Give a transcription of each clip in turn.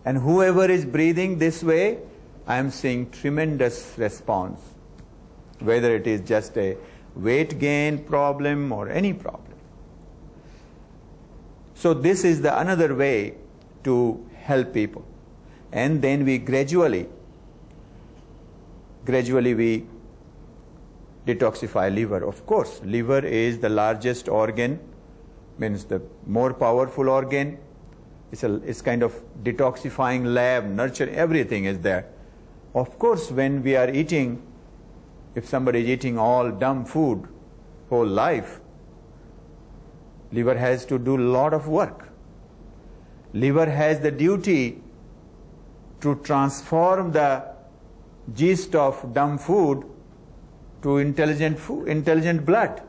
And whoever is breathing this way, I am seeing tremendous response, whether it is just a weight gain problem or any problem. So this is the another way to help people. And then we gradually we detoxify liver. Of course, liver is the largest organ, means the more powerful organ. It's kind of detoxifying lab, nurture, everything is there. Of course, when we are eating, if somebody is eating all dumb food whole life, liver has to do a lot of work. Liver has the duty to transform the gist of dumb food to intelligent blood.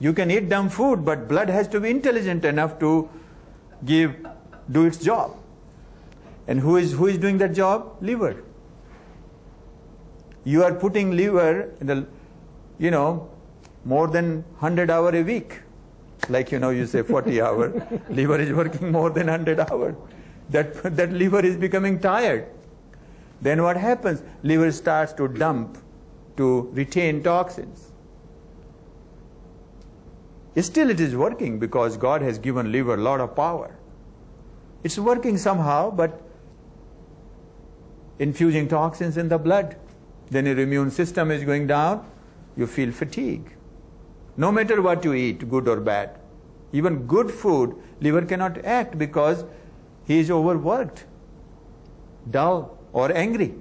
You can eat dumb food, but blood has to be intelligent enough to do its job. And who is doing that job? Liver. You are putting liver in the, more than 100 hours a week. Like, you say 40 hours. Liver is working more than 100 hours. That liver is becoming tired. Then what happens? Liver starts to dump, to retain toxins. Still it is working because God has given liver a lot of power. It's working somehow, but infusing toxins in the blood. Then your immune system is going down, you feel fatigue. No matter what you eat, good or bad. Even good food, liver cannot act because he is overworked, dull or angry.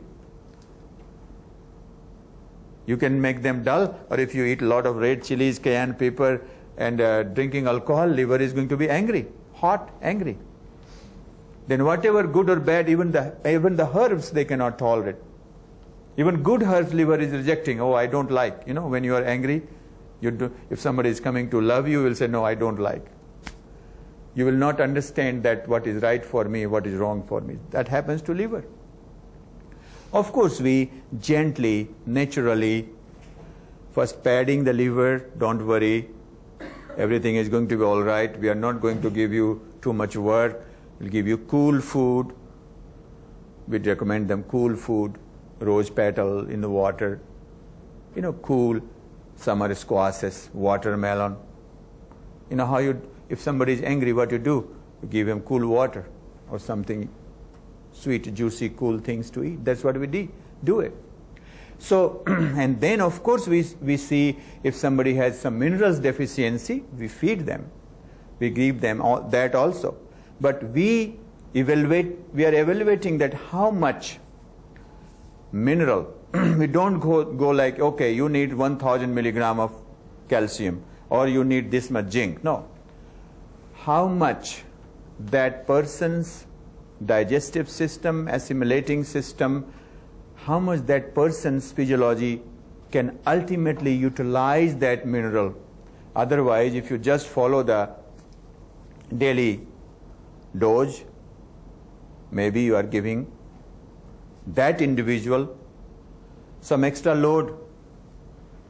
You can make them dull, or if you eat a lot of red chilies, cayenne pepper, and drinking alcohol, liver is going to be angry, hot, angry. Then whatever good or bad, even the herbs they cannot tolerate. Even good herbs, liver is rejecting. Oh, I don't like. When you are angry, if somebody is coming to love you, you will say, no, I don't like. You will not understand that what is right for me, what is wrong for me. That happens to liver. Of course, we gently, naturally, first padding the liver, don't worry, everything is going to be all right. We are not going to give you too much work. We'll give you cool food. We'd recommend them cool food, rose petal in the water, cool summer squashes, watermelon. If somebody is angry, what you do? You give him cool water or something sweet, juicy, cool things to eat. That's what we do it. So, and then of course we see if somebody has some minerals deficiency, we feed them. We give them that also. But we are evaluating that how much mineral. We don't go like, okay, you need 1000 milligram of calcium or you need this much zinc. No. How much that person's digestive system, assimilating system, how much that person's physiology can ultimately utilize that mineral. Otherwise, if you just follow the daily dose, maybe you are giving that individual some extra load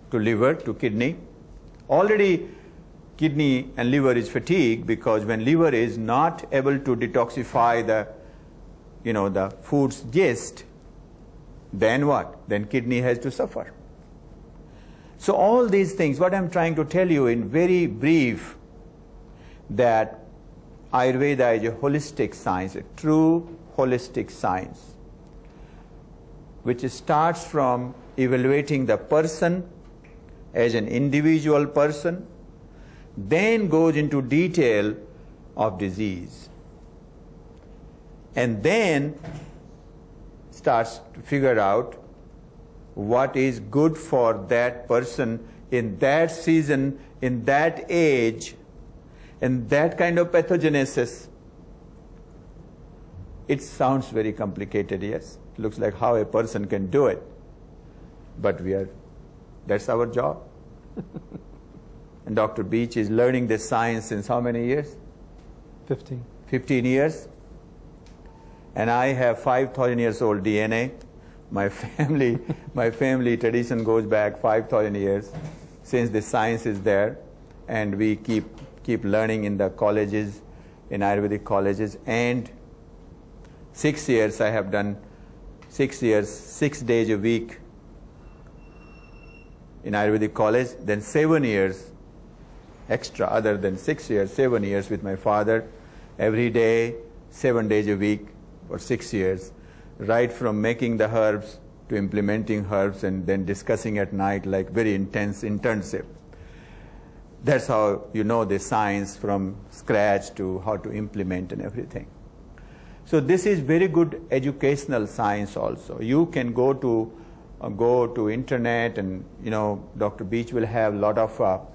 to liver, to kidney. Already kidney and liver is fatigued because when liver is not able to detoxify the food's gist, then what? Then kidney has to suffer. So all these things, what I'm trying to tell you in very brief, that Ayurveda is a holistic science, a true holistic science, which starts from evaluating the person as an individual person, then goes into detail of disease, and then starts to figure out what is good for that person in that season, in that age, and that kind of pathogenesis. It sounds very complicated, yes. It looks like how a person can do it. But that's our job. And Dr. Beech is learning this science since how many years? 15. 15 years. And I have 5,000 years old DNA. My family tradition goes back 5,000 years since the science is there. And we keep learning in the colleges, in Ayurvedic colleges, and 6 years I have done 6 years, 6 days a week in Ayurvedic college, then 7 years extra, other than 6 years, 7 years with my father, every day, 7 days a week for 6 years, right from making the herbs to implementing herbs and then discussing at night, like very intense internship. That's how you know the science from scratch to how to implement and everything. So this is very good educational science also. You can go to internet, and Dr. Beech will have a lot of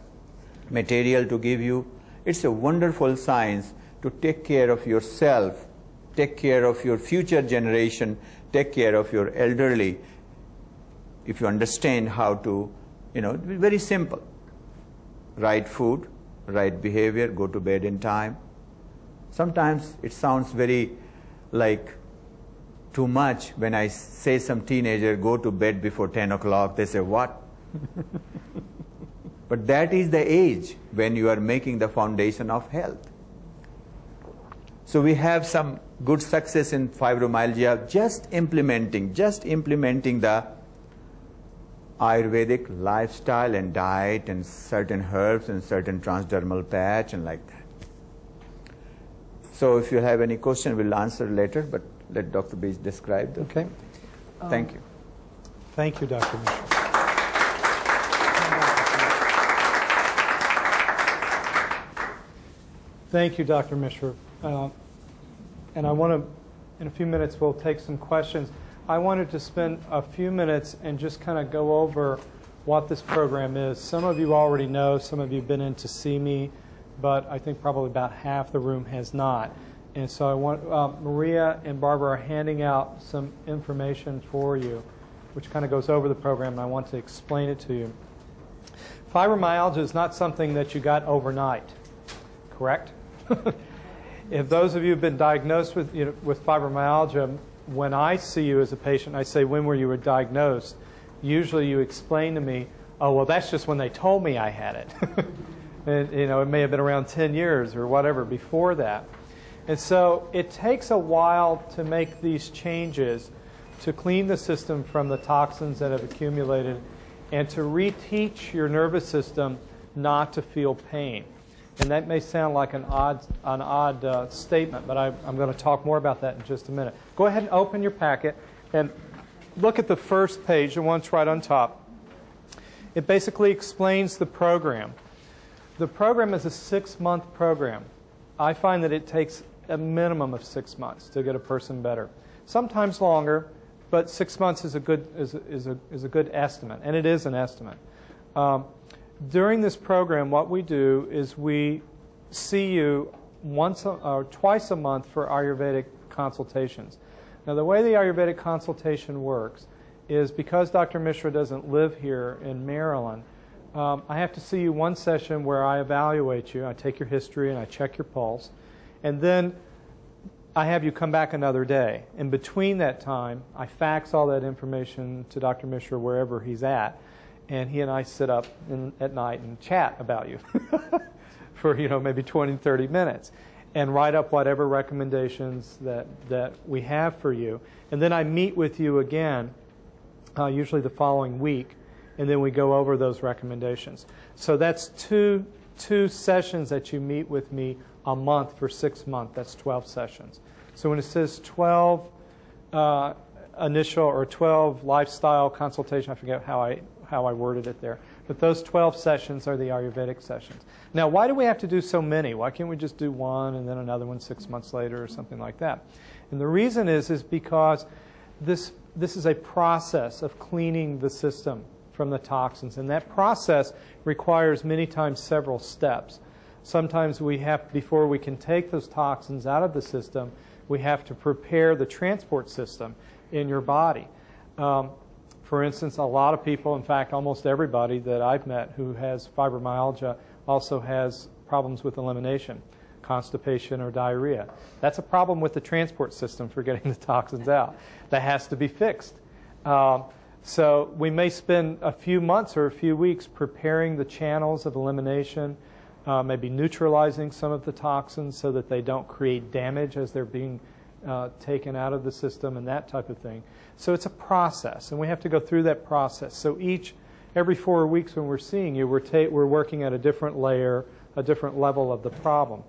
material to give you. It's a wonderful science to take care of yourself, take care of your future generation, take care of your elderly. If you understand how to, very simple. Right food, right behavior, go to bed in time. Sometimes it sounds very like too much when I say some teenager go to bed before 10 o'clock. They say, what? But that is the age when you are making the foundation of health. So we have some good success in fibromyalgia just implementing the Ayurvedic lifestyle and diet and certain herbs and certain transdermal patch and like that. So if you have any question, we'll answer later, but let Dr. Beech describe them. Okay. Thank you. Thank you, Dr. Mishra. Thank you, Dr. Mishra. And I want to, in a few minutes, we'll take some questions. I wanted to spend a few minutes and just kind of go over what this program is. Some of you already know, some of you have been in to see me, but I think probably about half the room has not. And so I want, Maria and Barbara are handing out some information for you, which kind of goes over the program, and I want to explain it to you. Fibromyalgia is not something that you got overnight, correct? If those of you have been diagnosed with, with fibromyalgia, when I see you as a patient, I say, when were you diagnosed? Usually you explain to me, oh, well, that's just when they told me I had it. And, it may have been around 10 years or whatever before that. And so it takes a while to make these changes, to clean the system from the toxins that have accumulated, and to reteach your nervous system not to feel pain. And that may sound like an odd statement, but I'm going to talk more about that in just a minute. Go ahead and open your packet and look at the first page, the one that's right on top. It basically explains the program. The program is a 6-month program. I find that it takes a minimum of 6 months to get a person better. Sometimes longer, but 6 months is a good estimate, and it is an estimate. During this program, what we do is we see you twice a month for Ayurvedic consultations. Now, the way the Ayurvedic consultation works is because Dr. Mishra doesn't live here in Maryland, I have to see you one session where I evaluate you. I take your history and I check your pulse. And then I have you come back another day. In between that time, I fax all that information to Dr. Mishra wherever he's at. And he and I sit up at night and chat about you for maybe 20, 30 minutes and write up whatever recommendations that we have for you. And then I meet with you again, usually the following week, and then we go over those recommendations. So that's two sessions that you meet with me a month for 6 months. That's 12 sessions. So when it says 12 initial or 12 lifestyle consultation, I forget how I worded it there. But those 12 sessions are the Ayurvedic sessions. Now, why do we have to do so many? Why can't we just do one and then another one 6 months later or something like that? And the reason is because this is a process of cleaning the system from the toxins. And that process requires many times several steps. Sometimes we have, before we can take those toxins out of the system, we have to prepare the transport system in your body. For instance, a lot of people, in fact, almost everybody that I've met who has fibromyalgia also has problems with elimination, constipation or diarrhea. That's a problem with the transport system for getting the toxins out. That has to be fixed. So we may spend a few months or a few weeks preparing the channels of elimination, maybe neutralizing some of the toxins so that they don't create damage as they're being taken out of the system and that type of thing. So it's a process, and we have to go through that process. So every 4 weeks when we're seeing you, we're working at a different layer, a different level of the problem.